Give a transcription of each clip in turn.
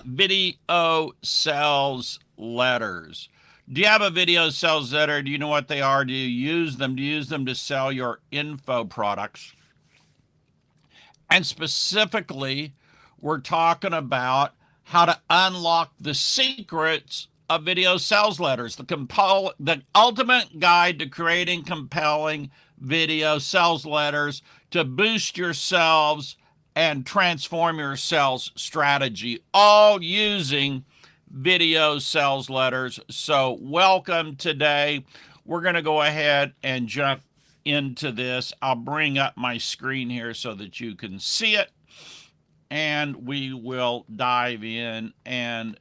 Video sales letters. Do you have a video sales letter? Do you know what they are? Do you use them? Do you use them to sell your info products? And specifically, we're talking about how to unlock the secrets of video sales letters, the ultimate guide to creating compelling video sales letters to boost yourselves and transform your sales strategy, all using video sales letters. So, welcome today. We're going to go ahead and jump into this. I'll bring up my screen here so that you can see it, and we will dive in and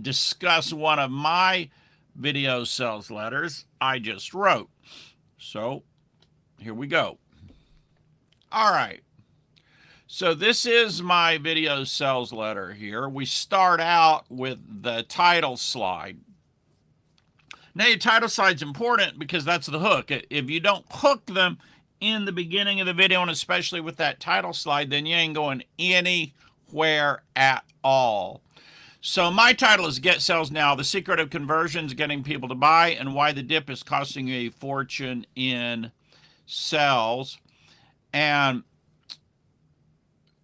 discuss one of my video sales letters I just wrote. So, here we go. All right. So this is my video sales letter here. We start out with the title slide. Now, your title slide's important because that's the hook. If you don't hook them in the beginning of the video, and especially with that title slide, then you ain't going anywhere at all. So my title is Get Sales Now, the secret of conversions, getting people to buy, and why the dip is costing you a fortune in sales. And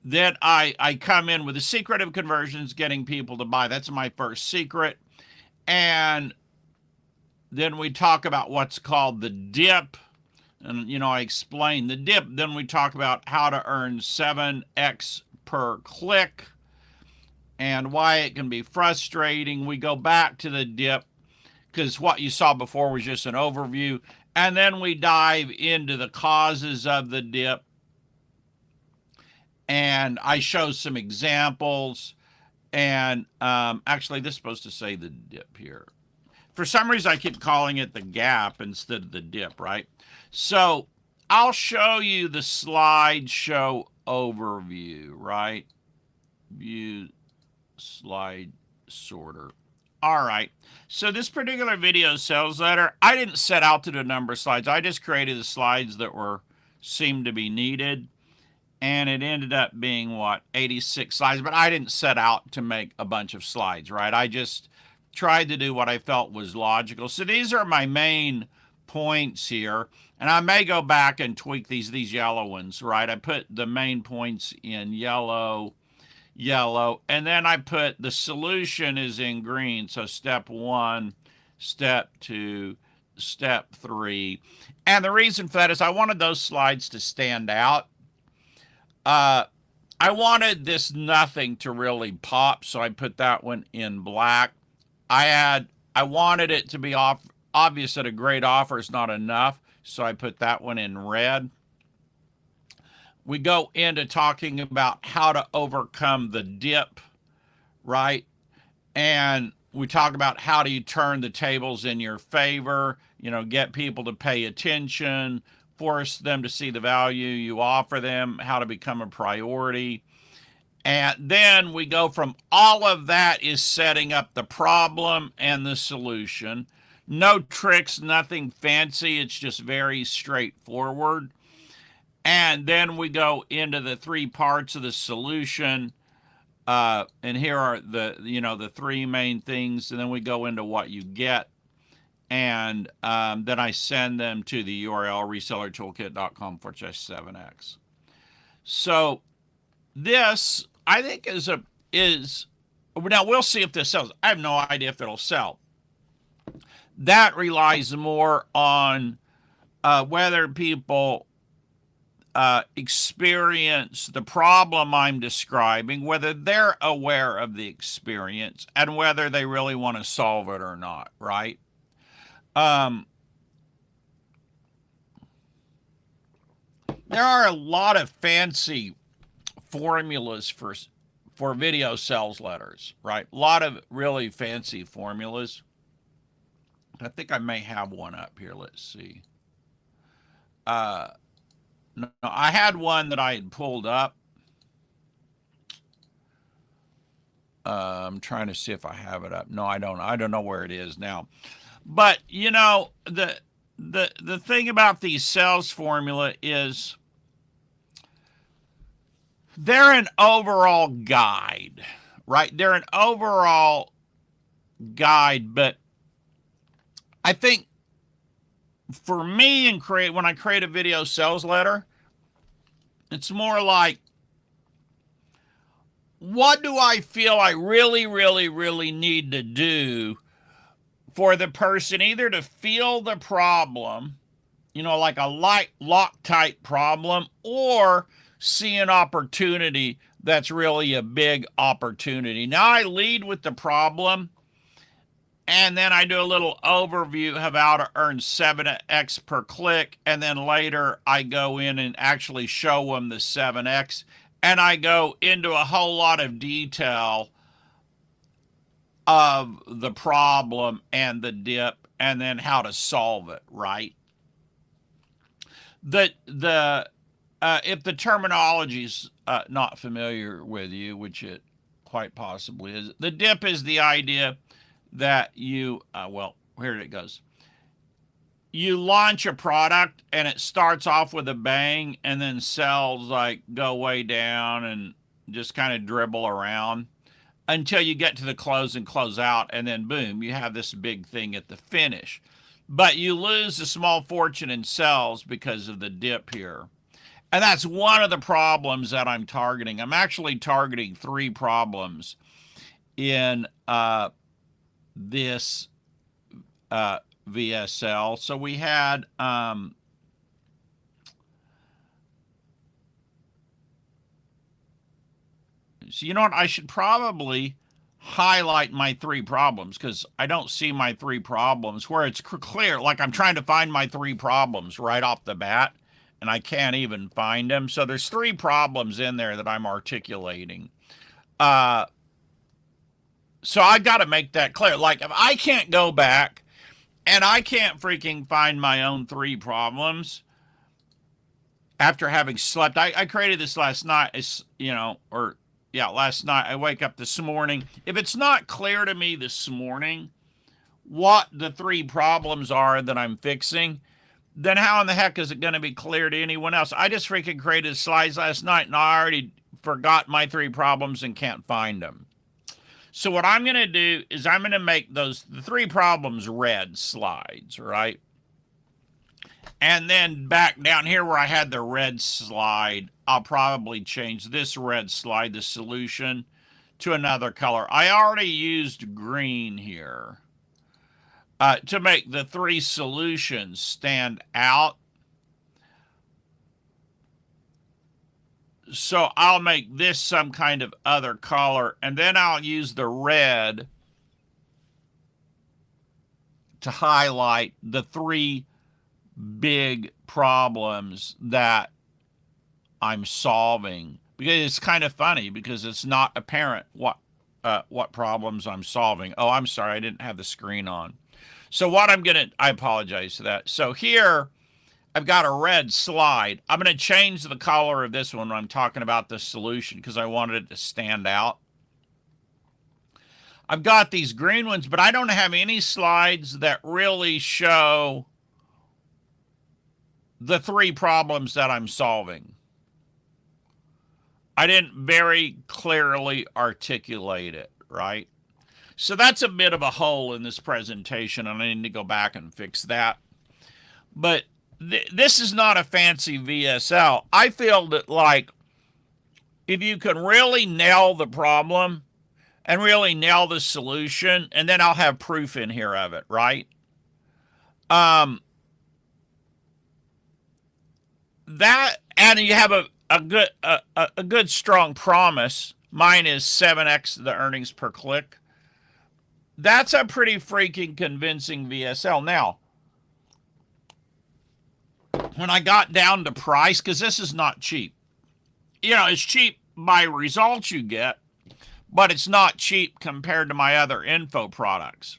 then I come in with the secret of conversions, getting people to buy. That's my first secret. And then we talk about what's called the dip. And, I explain the dip. Then we talk about how to earn 7x per click and why it can be frustrating. We go back to the dip because what you saw before was just an overview. And then we dive into the causes of the dip. And I show some examples. And actually, this is supposed to say the dip here. For some reason, I keep calling it the gap instead of the dip, right? So I'll show you the slideshow overview, right? View slide sorter. All right. So this particular video sales letter, I didn't set out to do a number of slides. I just created the slides that seemed to be needed. And it ended up being, 86 slides. But I didn't set out to make a bunch of slides, right? I just tried to do what I felt was logical. So these are my main points here. And I may go back and tweak these yellow ones, right? I put the main points in yellow, and then I put the solution is in green. So step 1, step 2, step 3. And the reason for that is I wanted those slides to stand out. I wanted this nothing to really pop, so I put that one in black. I wanted it to be obvious that a great offer is not enough, so I put that one in red. We go into talking about how to overcome the dip, right? And we talk about how do you turn the tables in your favor, get people to pay attention, force them to see the value you offer them, how to become a priority. And then we go from all of that is setting up the problem and the solution. No tricks, nothing fancy. It's just very straightforward. And then we go into the 3 parts of the solution. And here are the 3 main things. And then we go into what you get. And then I send them to the URL resellertoolkit.com/7x. So this, I think, is now we'll see if this sells. I have no idea if it'll sell. That relies more on whether people experience the problem I'm describing, whether they're aware of the experience, and whether they really want to solve it or not, right? There are a lot of fancy formulas for video sales letters, right? A lot of really fancy formulas. I think I may have one up here. Let's see. No, I had one that I had pulled up. I'm trying to see if I have it up. No, I don't. I don't know where it is now. But the thing about these sales formula is they're an overall guide, right? They're an overall guide, but I think for me when I create a video sales letter, it's more like, what do I feel I really, really, really need to do for the person either to feel the problem, like a light Loctite problem, or see an opportunity that's really a big opportunity. Now I lead with the problem, and then I do a little overview of how to earn 7x per click, and then later I go in and actually show them the 7x, and I go into a whole lot of detail of the problem and the dip, and then how to solve it, right? If the terminology's not familiar with you, which it quite possibly is, the dip is the idea that you, here it goes. You launch a product and it starts off with a bang, and then sales like go way down and just kind of dribble around until you get to the close and close out, and then boom, you have this big thing at the finish. But you lose a small fortune in sales because of the dip here. And that's one of the problems that I'm targeting. I'm actually targeting 3 problems in this VSL. So we had so you know what? I should probably highlight my 3 problems, because I don't see my 3 problems where it's clear. Like I'm trying to find my 3 problems right off the bat, and I can't even find them. So there's 3 problems in there that I'm articulating. So I got to make that clear. Like if I can't go back and I can't freaking find my own 3 problems after having slept, I created this last night, last night. I wake up this morning. If it's not clear to me this morning what the 3 problems are that I'm fixing, then how in the heck is it going to be clear to anyone else? I just freaking created slides last night, and I already forgot my 3 problems and can't find them. So what I'm going to do is I'm going to make the 3 problems red slides, right? And then back down here where I had the red slide, I'll probably change this red slide, the solution, to another color. I already used green here to make the 3 solutions stand out. So I'll make this some kind of other color, and then I'll use the red to highlight the 3 big problems that I'm solving. Because it's kind of funny, because it's not apparent what problems I'm solving. Oh, I'm sorry, I didn't have the screen on. So what I apologize for that. So here, I've got a red slide. I'm going to change the color of this one when I'm talking about the solution, because I wanted it to stand out. I've got these green ones, but I don't have any slides that really show the 3 problems that I'm solving. I didn't very clearly articulate it, right? So that's a bit of a hole in this presentation, and I need to go back and fix that. But this is not a fancy VSL. I feel that, like, if you can really nail the problem and really nail the solution, and then I'll have proof in here of it, right? That, and you have a good strong promise. Mine is 7x the earnings per click. That's a pretty freaking convincing VSL. Now, when I got down to price, because this is not cheap. It's cheap by results you get, but it's not cheap compared to my other info products.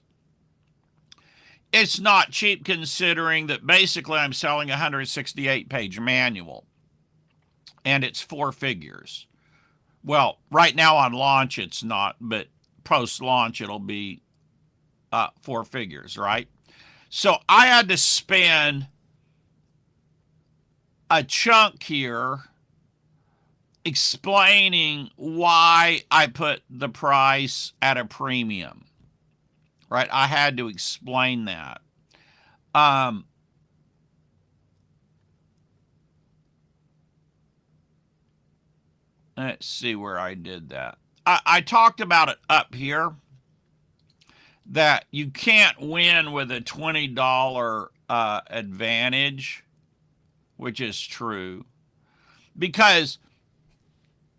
It's not cheap considering that basically I'm selling a 168-page manual, and it's 4 figures. Well, right now on launch it's not, but post-launch it'll be 4 figures, right? So I had to spend a chunk here explaining why I put the price at a premium, right? I had to explain that. Um, let's see where I did that. I talked about it up here that you can't win with a $20 advantage, which is true. Because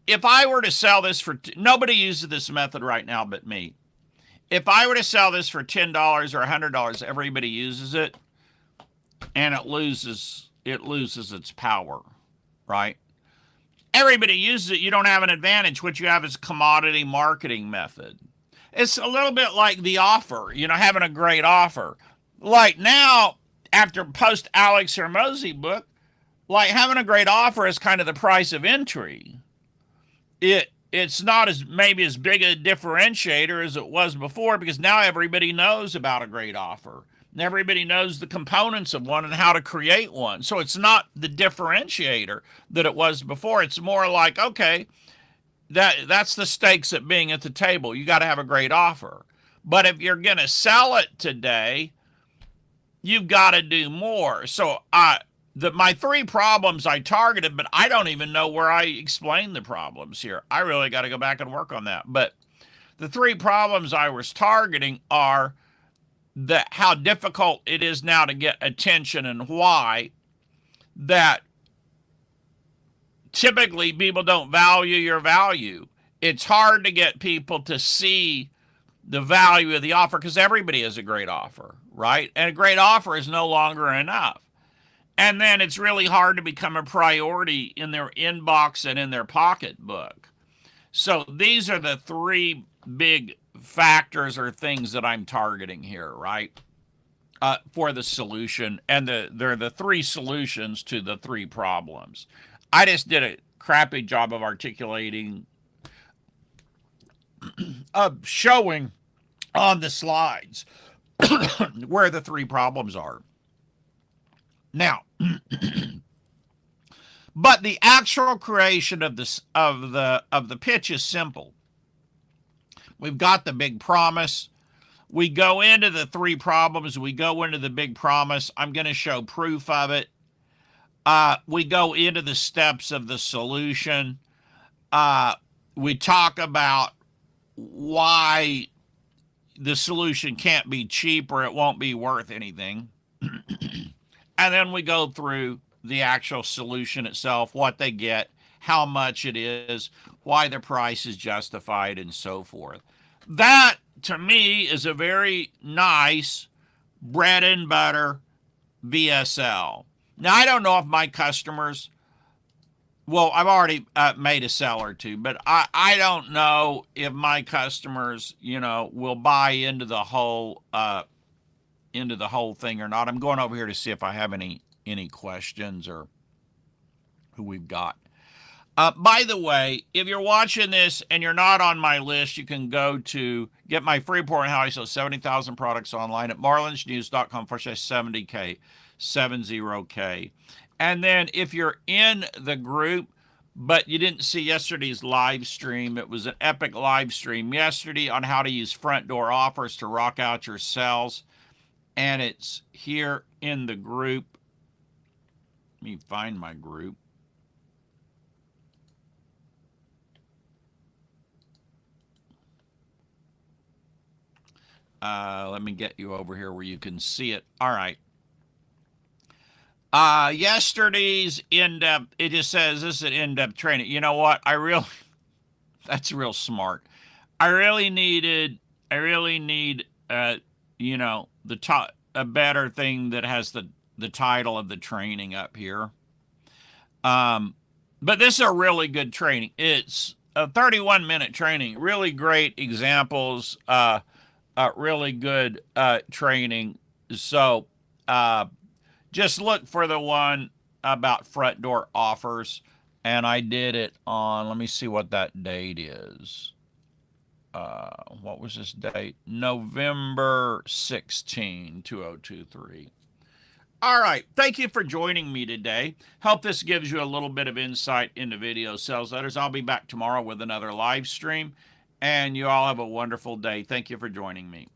if I were to sell this for, nobody uses this method right now but me. If I were to sell this for $10 or $100, everybody uses it, and it loses its power, right? Everybody uses it. You don't have an advantage. What you have is a commodity marketing method. It's a little bit like the offer, having a great offer. Like now, after post Alex Hermosi book, like having a great offer is kind of the price of entry. It's not as maybe as big a differentiator as it was before, because now everybody knows about a great offer. And everybody knows the components of one and how to create one. So it's not the differentiator that it was before. It's more like, okay, that's the stakes at being at the table. You got to have a great offer. But if you're going to sell it today, you've got to do more. So my 3 problems I targeted, but I don't even know where I explained the problems here. I really got to go back and work on that. But the 3 problems I was targeting are how difficult it is now to get attention, and why that typically people don't value your value. It's hard to get people to see the value of the offer because everybody has a great offer, right? And a great offer is no longer enough. And then it's really hard to become a priority in their inbox and in their pocketbook. So these are the 3 big factors or things that I'm targeting here, right? For the solution. And they're the 3 solutions to the 3 problems. I just did a crappy job of articulating, of showing on the slides where the 3 problems are. Now, but the actual creation of the pitch is simple. We've got the big promise. We go into the 3 problems. We go into the big promise. I'm going to show proof of it. We go into the steps of the solution. We talk about why the solution can't be cheap or it won't be worth anything. And then we go through the actual solution itself, what they get, how much it is, why the price is justified, and so forth. That, to me, is a very nice bread and butter VSL. Now, I don't know if my customers, well, I've already made a sell or 2, but I don't know if my customers, will buy into the whole thing or not. I'm going over here to see if I have any questions or who we've got. By the way, if you're watching this and you're not on my list, you can go to get my free report on how I sell 70,000 products online at marlonsnews.com/70K, 70K. And then if you're in the group, but you didn't see yesterday's live stream, it was an epic live stream yesterday on how to use front door offers to rock out your sales. And it's here in the group. Let me find my group. Let me get you over here where you can see it. All right. Yesterday's in-depth, it just says this is an in-depth training. You know what? That's real smart. I really need, the top, a better thing that has the title of the training up here. But this is a really good training. It's a 31-minute training. Really great examples. Really good training. So just look for the one about front door offers. And I did it on, let me see what that date is. What was this date? November 16, 2023. All right. Thank you for joining me today. Hope this gives you a little bit of insight into video sales letters. I'll be back tomorrow with another live stream, and you all have a wonderful day. Thank you for joining me.